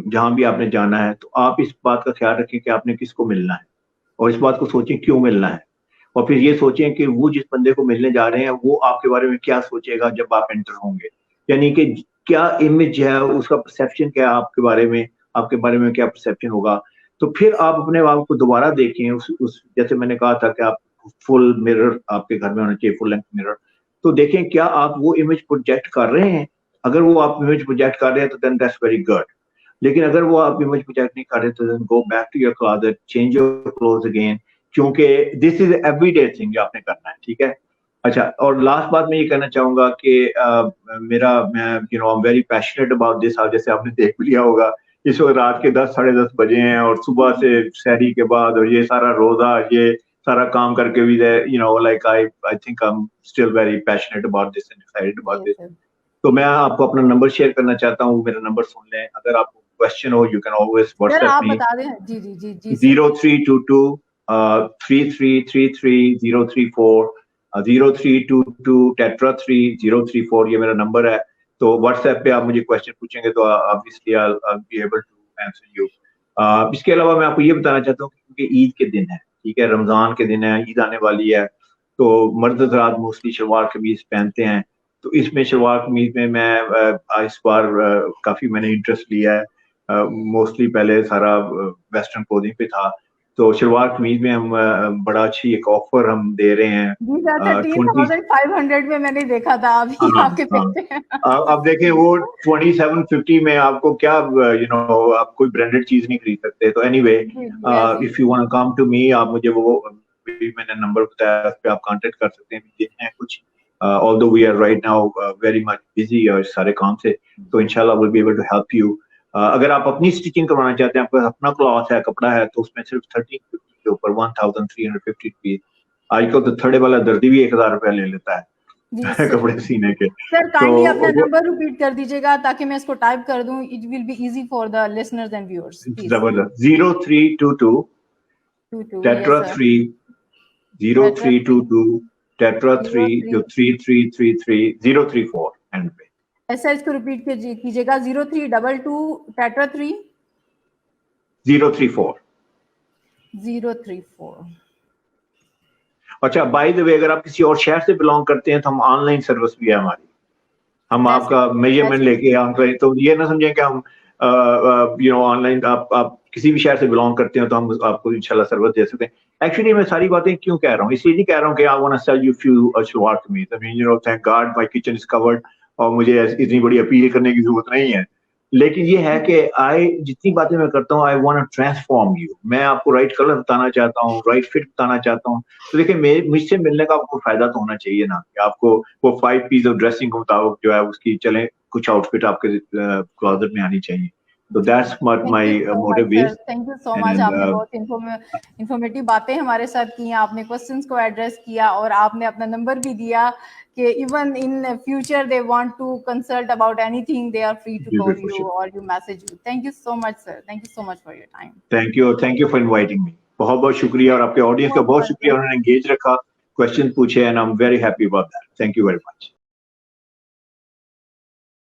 जहां भी आपने जाना है, तो आप इस बात का ख्याल रखें कि आपने किसको मिलना है, और इस बात को सोचें क्यों मिलना है, और फिर ये सोचें कि वो जिस बंदे को मिलने जा रहे हैं वो आपके बारे में क्या सोचेगा जब आप एंटर होंगे, यानी कि क्या इमेज है उसका, परसेप्शन क्या है आपके बारे में, आपके बारे में क्या परसेप्शन होगा। तो फिर आप अपने आप को दोबारा देखें, उस जैसे मैंने कहा था कि आप फुल मिरर आपके घर में होना चाहिए, फुल लेंथ मिरर। तो देखें क्या आप वो इमेज प्रोजेक्ट कर रहे हैं, अगर वो आप इमेज प्रोजेक्ट कर रहे हैं तो देन दैट्स वेरी गुड। लेकिन अगर वो आप इमेज प्रोजेक्ट नहीं कर रहे तो then go back to your closet, change your clothes again, क्योंकि दिस इज एवरीडे थिंग जो आपने करना है, ठीक है। अच्छा, और लास्ट बात मैं ये कहना चाहूंगा कि मैं I am very passionate about this, जैसे आपने देख भी लिया होगा, इस वक्त रात के 10 साढ़े 10 बजे हैं, और सुबह से सहरी के बाद और ये सारा रोजा, ये सारा काम करके भी like I think I am still very passionate about this and excited about जी दिस। सर। तो मैं आपको अपना नंबर शेयर करना चाहता हूँ, मेरा नंबर सुन लें, अगर आपको क्वेश्चन हो you can always sir WhatsApp आप मी। बता दें। जी जी जी जी सर। 0322 3333 034, 0322 टेट्रा 3034, ये मेरा नंबर है। तो व्हाट्सएप पे आप मुझे क्वेश्चन पूछेंगे तो obviously I will be able to answer you. इसके अलावा मैं आपको ये बताना चाहता हूँ क्योंकि ईद के दिन है, ठीक है, रमजान के दिन है, ईद आने वाली है, तो मर्द हज़रात मोस्टली शलवार कमीज पहनते हैं। तो इसमें शलवार कमीज में मैं इस बार काफी मैंने इंटरेस्ट लिया है। मोस्टली पहले सारा वेस्टर्न क्लोथिंग पे था, तो शलवार कमीज में हम बड़ा अच्छी एक ऑफर हम दे रहे हैं। जी सर, 13,500 में मैंने देखा था अभी आपके पेज। अब देखिए वो 2750 में आपको क्या आप कोई ब्रांडेड चीज नहीं खरीद सकते। तो anyway, if you want to come to me, आप मुझे वो मैंने नंबर बताया, उस पे आप कांटेक्ट कर सकते हैं। देखते हैं कुछ, although we are right now very much busy और सारे काम से, तो इंशाल्लाह will be able to help you. अगर आप अपनी स्टिचिंग करवाना चाहते हैं, आपका अपना क्लॉथ है, कपड़ा है, तो उसमें सिर्फ 1350 के ऊपर 1350 रुपीज। आजकल तो थर्डे वाला दर्दी भी 1000 रुपया ले लेता है कपड़े सीने के। सर काइंडली अपना नंबर रिपीट कर दीजिएगा ताकि मैं इसको टाइप कर दूं, it will be easy for the listeners and viewers. जबरदस्त। 0322 टेट्रा 3 0322 टेट्रा 3 जो 3333 034 एंड पे। ऐसा इसको रिपीट कीजिएगा, 0322 टेट्रा 3 034 034। अच्छा, बाय द वे, अगर आप किसी और शहर से बिलोंग करते हैं तो हम ऑनलाइन सर्विस भी है हमारी। हम आपका मेजरमेंट लेके आएंगे, तो ये ना समझें कि हम ऑनलाइन आप किसी भी शहर से बिलोंग करते हैं तो हम आपको इंशाल्लाह सर्विस दे सकते हैं। एक्चुअली मैं सारी बातें क्यों कह रहा हूँ, इसलिए नहीं कह रहा हूँ कि I want to sell you few shalwar kameez. I mean thank God my kitchen is covered और मुझे इतनी बड़ी अपील करने की जरूरत नहीं है। लेकिन ये है कि जितनी बातें मैं करता हूँ, I want to transform you. मैं आपको राइट कलर बताना चाहता हूँ, राइट फिट बताना चाहता हूँ। तो देखिए, मुझसे मिलने का आपको फायदा तो होना चाहिए ना, कि आपको वो 5 पीस ऑफ ड्रेसिंग के मुताबिक जो है उसकी चले कुछ आउटफिट आपके क्लोजेट में आनी चाहिए। तो that's my motive is. Thank you so much. आपने बहुत इंफॉर्मेटिव बातें हमारे साथ की, आपने क्वेश्चंस को एड्रेस किया और आपने अपना नंबर भी दिया कि even in future they want to consult about anything, they are free to call you और you message you. Thank you so much sir, thank you so much for your time. Thank you for inviting me. बहुत बहुत शुक्रिया, और आपके audience का बहुत शुक्रिया, उन्होंने एंगेज रखा, क्वेश्चन पूछे, and I am very happy about that. Thank you very much.